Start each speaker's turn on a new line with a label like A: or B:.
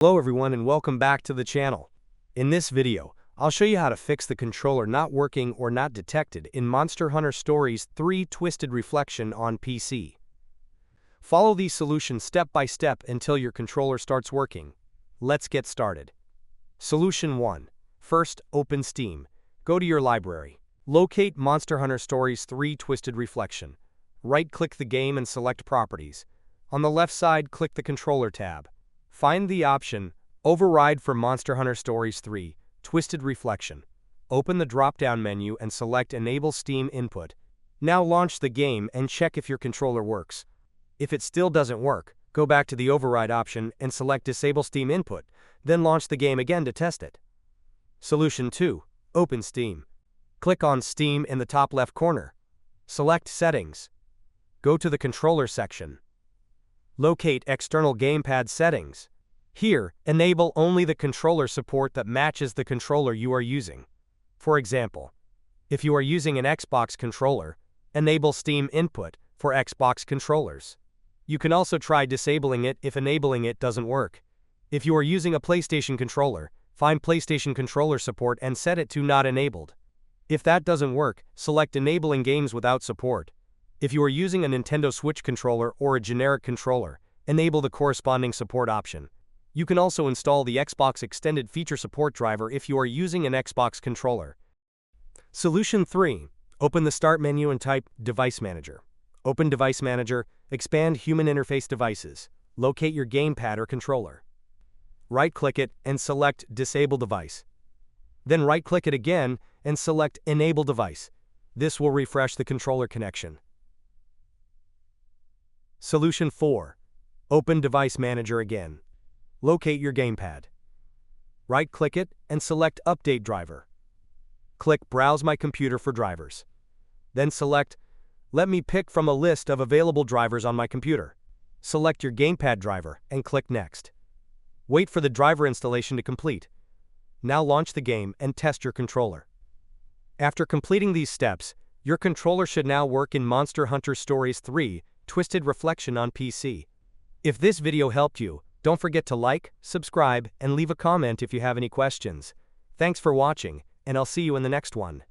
A: Hello everyone and welcome back to the channel. In this video, I'll show you how to fix the controller not working or not detected in Monster Hunter Stories 3 Twisted Reflection on PC. Follow these solutions step by step until your controller starts working. Let's get started. Solution 1. First, open Steam. Go to your library. Locate Monster Hunter Stories 3 Twisted Reflection. Right-click the game and select Properties. On the left side, click the Controller tab. Find the option, Override for Monster Hunter Stories 3, Twisted Reflection. Open the drop-down menu and select Enable Steam Input. Now launch the game and check if your controller works. If it still doesn't work, go back to the Override option and select Disable Steam Input, then launch the game again to test it. Solution 2. Open Steam. Click on Steam in the top left corner. Select Settings. Go to the Controller section. Locate External Gamepad Settings. Here, enable only the controller support that matches the controller you are using. For example, if you are using an Xbox controller, enable Steam Input for Xbox controllers. You can also try disabling it if enabling it doesn't work. If you are using a PlayStation controller, find PlayStation controller support and set it to Not Enabled. If that doesn't work, select Enabling Games Without Support. If you are using a Nintendo Switch controller or a generic controller, enable the corresponding support option. You can also install the Xbox Extended Feature Support driver if you are using an Xbox controller. Solution 3. Open the Start menu and type Device Manager. Open Device Manager, expand Human Interface Devices. Locate your gamepad or controller. Right-click it and select Disable Device. Then right-click it again and select Enable Device. This will refresh the controller connection. Solution 4. Open Device Manager again. Locate your gamepad. Right-click it and select Update Driver. Click Browse My Computer for drivers. Then select Let me pick from a list of available drivers on my computer. Select your gamepad driver and click Next. Wait for the driver installation to complete. Now launch the game and test your controller. After completing these steps, your controller should now work in Monster Hunter Stories 3 Twisted Reflection on PC. If this video helped you, don't forget to like, subscribe, and leave a comment if you have any questions. Thanks for watching, and I'll see you in the next one.